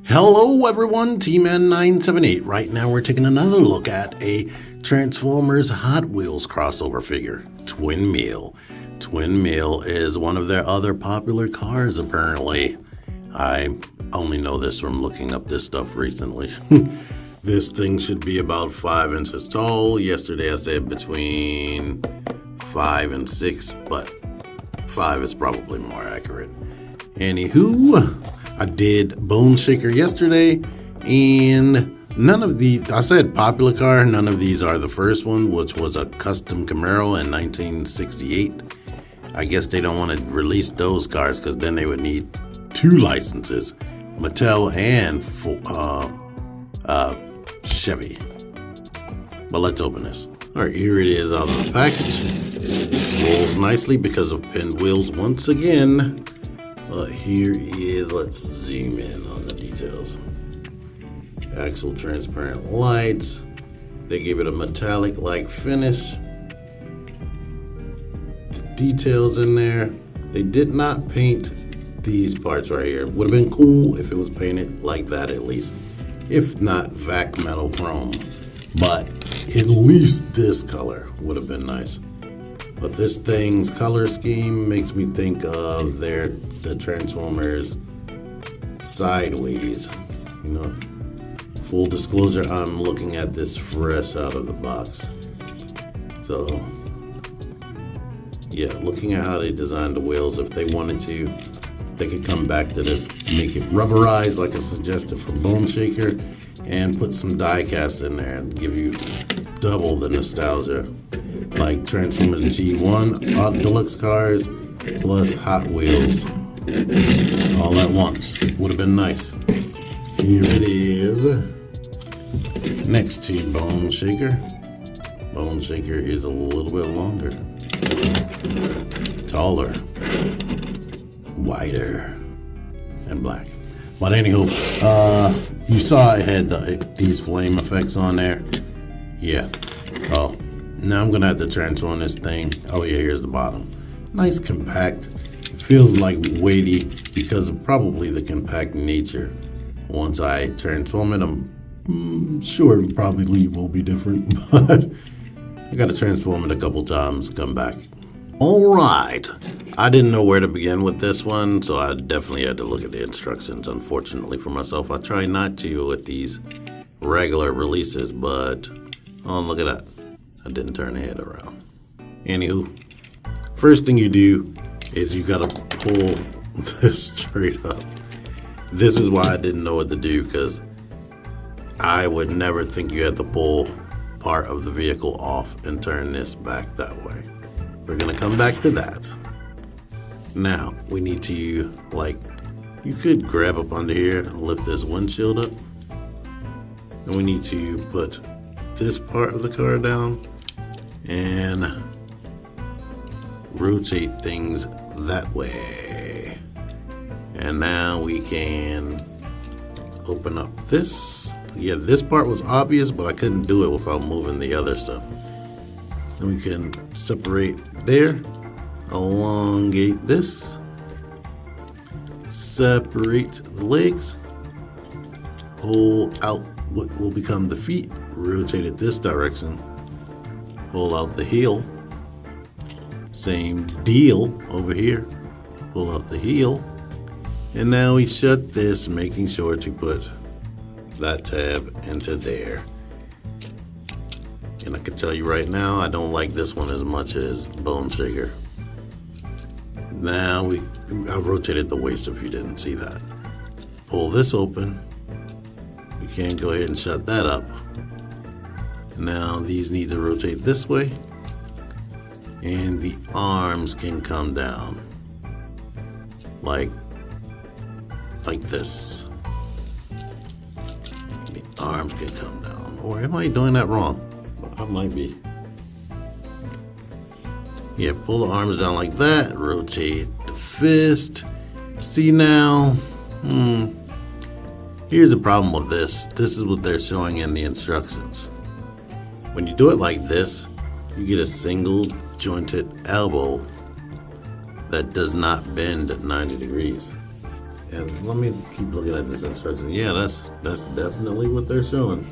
Hello everyone, T-Man978. Right now we're taking another look at a Transformers Hot Wheels crossover figure, Twin Mill. Twin Mill is one of their other popular cars apparently. I only know this from looking up this stuff recently. This thing should be about 5 inches tall. Yesterday I said between 5 and 6, but 5 is probably more accurate. Anywho, I did Bone Shaker yesterday, and none of these, I said popular car, none of these are the first one, which was a custom Camaro in 1968. I guess they don't want to release those cars because then they would need 2 licenses, Mattel and Chevy. But let's open this. All right, here it is out of the package. Rolls nicely because of pinned wheels once again. Here is, let's zoom in on the details. Axle transparent lights. They gave it a metallic-like finish. The details in there. They did not paint these parts right here. Would have been cool if it was painted like that at least. If not vac metal chrome. But at least this color would have been nice. But this thing's color scheme makes me think of the Transformers Sideways. You know, full disclosure, I'm looking at this fresh out of the box. So, yeah, looking at how they designed the wheels, if they wanted to, they could come back to this, make it rubberized like I suggested for Bone Shaker, and put some die cast in there and give you double the nostalgia. Like Transformers G1 Deluxe cars plus Hot Wheels all at once. Would have been nice. Here it is next to Bone Shaker. Bone Shaker is a little bit longer, taller, wider, and black. But anywho, you saw it had these flame effects on there. Yeah. Oh. Now I'm gonna have to transform this thing. Oh yeah, here's the bottom. Nice compact. It feels like weighty because of probably the compact nature. Once I transform it, I'm sure it probably will be different, but I gotta transform it a couple times, come back. All right. I didn't know where to begin with this one, so I definitely had to look at the instructions. Unfortunately for myself, I try not to with these regular releases, but oh, look at that. I didn't turn the head around. Anywho, first thing you do is you gotta pull this straight up. This is why I didn't know what to do, because I would never think you had to pull part of the vehicle off and turn this back that way. We're gonna come back to that. Now, we need to, you could grab up under here and lift this windshield up. And we need to put this part of the car down and rotate things that way. And now we can open up this. Yeah, this part was obvious, but I couldn't do it without moving the other stuff. And we can separate there, elongate this, separate the legs, pull out what will become the feet, rotate it this direction, pull out the heel, same deal over here, pull out the heel, and now we shut this, making sure to put that tab into there. And I can tell you right now, I don't like this one as much as Bone Shaker. Now I rotated the waist if you didn't see that. Pull this open. We can go ahead and shut that up. Now these need to rotate this way, and the arms can come down like this. The arms can come down. Or am I doing that wrong? I might be. Yeah, pull the arms down like that, rotate the fist. See now, here's the problem with this. This is what they're showing in the instructions. When you do it like this, you get a single jointed elbow that does not bend at 90 degrees. And let me keep looking at this instruction. Yeah, that's definitely what they're showing.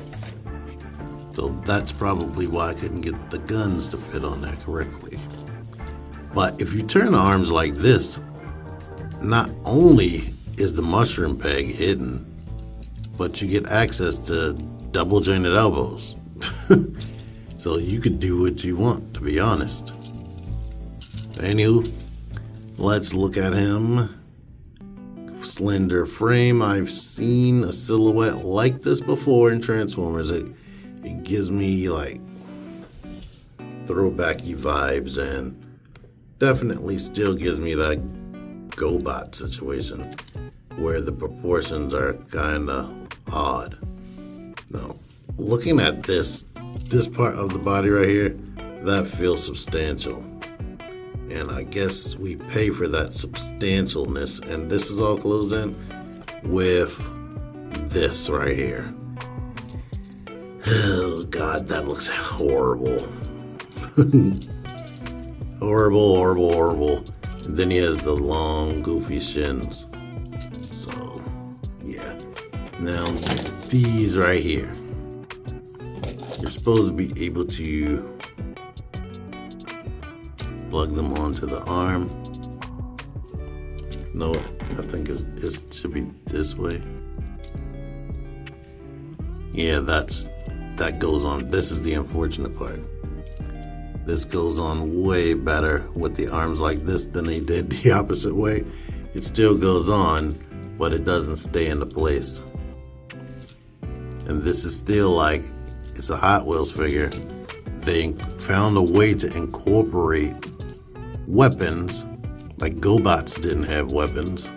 So that's probably why I couldn't get the guns to fit on there correctly. But if you turn the arms like this, not only is the mushroom peg hidden, but you get access to double jointed elbows. So you could do what you want, to be honest. Anywho, let's look at him. Slender frame. I've seen a silhouette like this before in Transformers. It gives me like throwbacky vibes and definitely still gives me that GoBot situation where the proportions are kind of odd. Now, looking at this part of the body right here, that feels substantial. And I guess we pay for that substantialness. And this is all closed in with this right here. Oh, God, that looks horrible. Horrible, horrible, horrible. And then he has the long, goofy shins. So, yeah. Now, these right here. You're supposed to be able to plug them onto the arm. No, I think it should be this way. Yeah, that goes on. This is the unfortunate part. This goes on way better with the arms like this than they did the opposite way. It still goes on, but it doesn't stay into place. And this is still like, it's a Hot Wheels figure. They found a way to incorporate weapons, like GoBots didn't have weapons,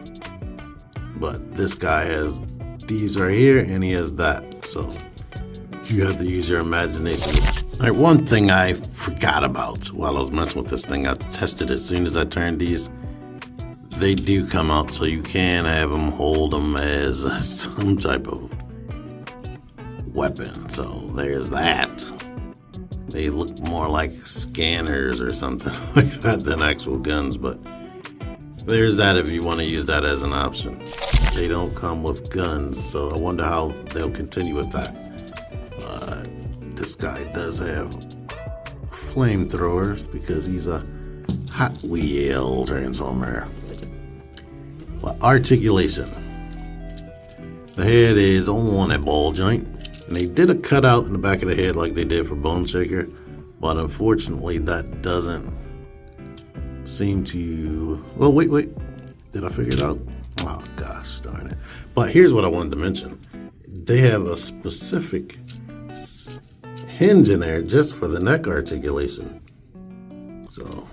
but this guy has these right here and he has that, so you have to use your imagination. All right, one thing I forgot about while I was messing with this thing, I tested it as soon as I turned these. They do come out, so you can have them hold them as some type of weapon, so there's that. They look more like scanners or something like that than actual guns, but there's that if you want to use that as an option. They don't come with guns, so I wonder how they'll continue with that. This guy does have flamethrowers because he's a Hot Wheel Transformer. Well, articulation. The head is on a ball joint. And they did a cutout in the back of the head like they did for Bone Shaker, but unfortunately that doesn't seem to... Well, wait. Did I figure it out? Oh, gosh darn it. But here's what I wanted to mention. They have a specific hinge in there just for the neck articulation. So,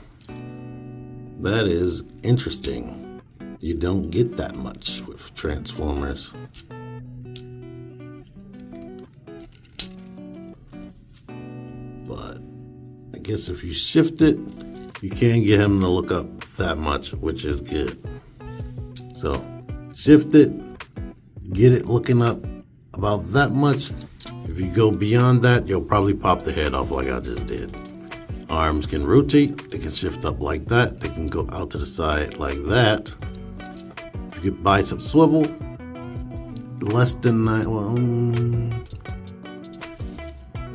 that is interesting. You don't get that much with Transformers. But I guess if you shift it, you can't get him to look up that much, which is good. So shift it, get it looking up about that much. If you go beyond that, you'll probably pop the head off like I just did. Arms can rotate, they can shift up like that, they can go out to the side like that. You get bicep swivel, less than 9, well,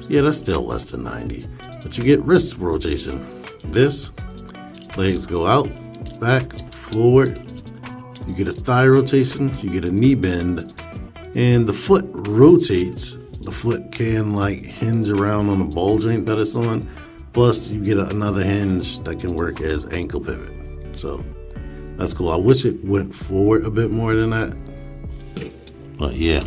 yeah, that's still less than 90. But you get wrist rotation. This, legs go out, back, forward. You get a thigh rotation, you get a knee bend, and the foot rotates. The foot can like hinge around on the ball joint that it's on. Plus, you get another hinge that can work as ankle pivot. So that's cool. I wish it went forward a bit more than that. But yeah.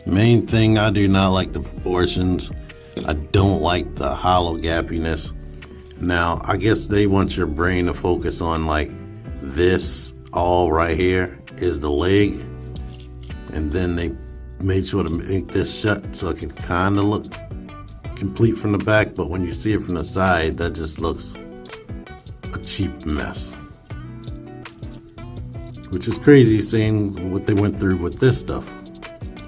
Main thing, I do not like the proportions. I don't like the hollow gappiness. Now, I guess they want your brain to focus on like this all right here is the leg. And then they made sure to make this shut so it can kind of look complete from the back. But when you see it from the side, that just looks a cheap mess. Which is crazy seeing what they went through with this stuff.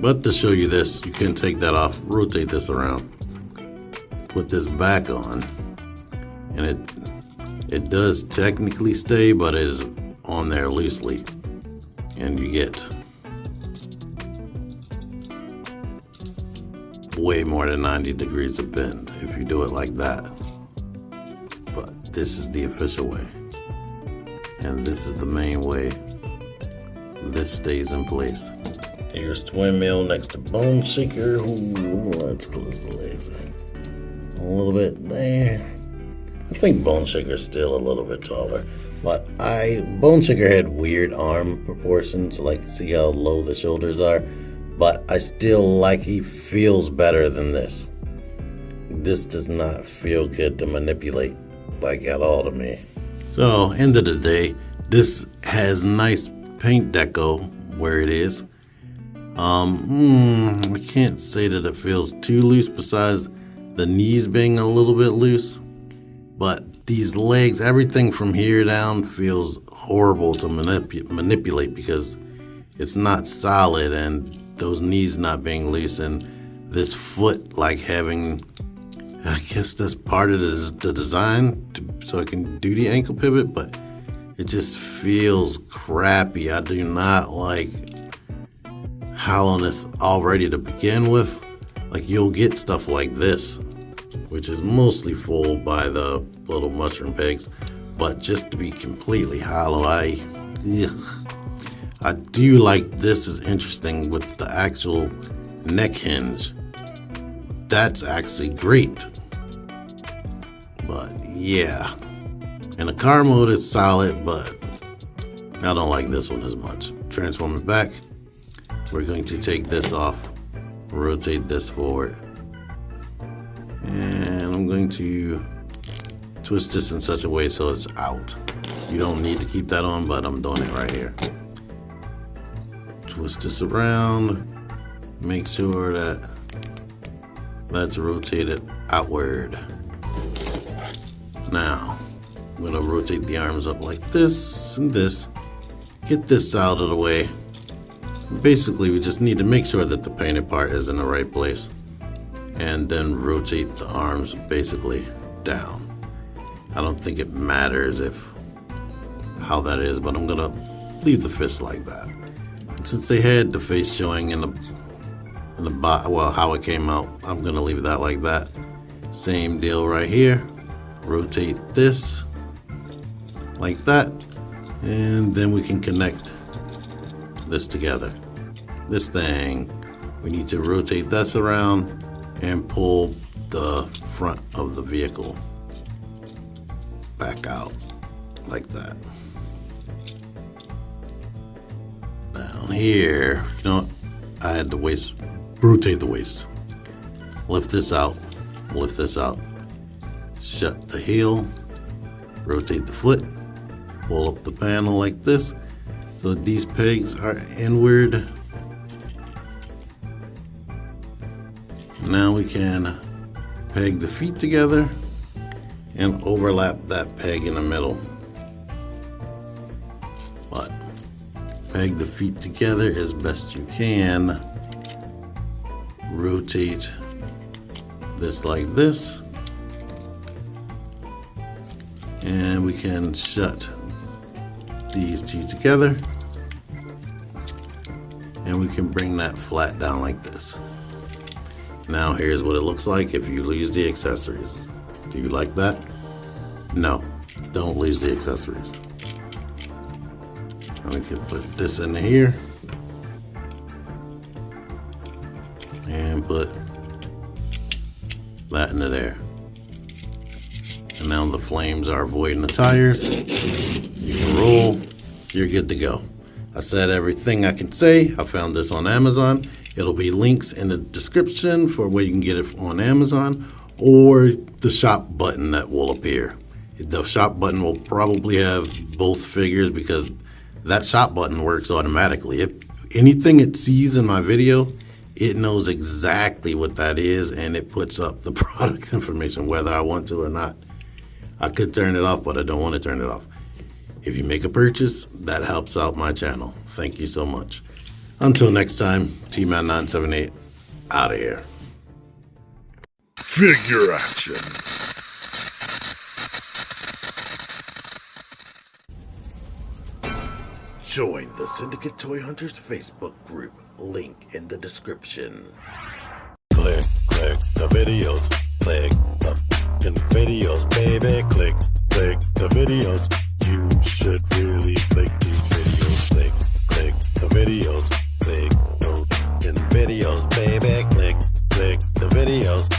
But to show you this, you can take that off, rotate this around, put this back on, and it does technically stay, but it is on there loosely, and you get way more than 90 degrees of bend if you do it like that. But this is the official way, and this is the main way this stays in place. Here's twin mill next to bone shaker. Ooh, let's close the laser a little bit there. I think bone shaker's still a little bit taller, but bone shaker had weird arm proportions, like see how low the shoulders are, but I still like he feels better than this. This does not feel good to manipulate like at all to me. So end of the day, this has nice paint deco where it is. I can't say that it feels too loose besides the knees being a little bit loose, but these legs, everything from here down feels horrible to manipulate because it's not solid, and those knees not being loose, and this foot like having, I guess that's part of the design so I can do the ankle pivot, but it just feels crappy. I do not like how on this already to begin with. Like you'll get stuff like this, which is mostly full by the little mushroom pegs, but just to be completely hollow, I do like this is interesting with the actual neck hinge. That's actually great. But yeah, in the car mode it's solid, but I don't like this one as much. Transform it back. We're going to take this off, rotate this forward, and I'm going to twist this in such a way so it's out. You don't need to keep that on, but I'm doing it right here. Twist this around, make sure that that's rotated outward. Now, I'm gonna rotate the arms up like this and this, get this out of the way. Basically, we just need to make sure that the painted part is in the right place, and then rotate the arms basically down. I don't think it matters how that is, but I'm gonna leave the fist like that. And since they had the face showing in the bottom, well, how it came out, I'm gonna leave that like that. Same deal right here. Rotate this like that, and then we can connect this together. This thing, we need to rotate this around and pull the front of the vehicle back out like that. Down here, I had the waist, rotate the waist. Lift this out, shut the heel, rotate the foot, pull up the panel like this. So these pegs are inward. Now we can peg the feet together and overlap that peg in the middle. But peg the feet together as best you can. Rotate this like this. And we can shut these two together, and we can bring that flat down like this. Now here's what it looks like if you lose the accessories. Do you like that? No, don't lose the accessories. And we can put this in here and put that into there. And now the flames are avoiding the tires. You can roll, you're good to go. I said everything I can say. I found this on Amazon. It'll be links in the description for where you can get it on Amazon, or the shop button that will appear. The shop button will probably have both figures because that shop button works automatically. If anything it sees in my video, it knows exactly what that is, and it puts up the product information whether I want to or not. I could turn it off, but I don't want to turn it off. If you make a purchase, that helps out my channel. Thank you so much. Until next time, T-Man978, out of here. Figure action. Join the Syndicate Toy Hunters Facebook group, link in the description. Click the videos, click the videos, baby, click the videos. You should really click these videos, click the videos, click those videos, baby, click the videos.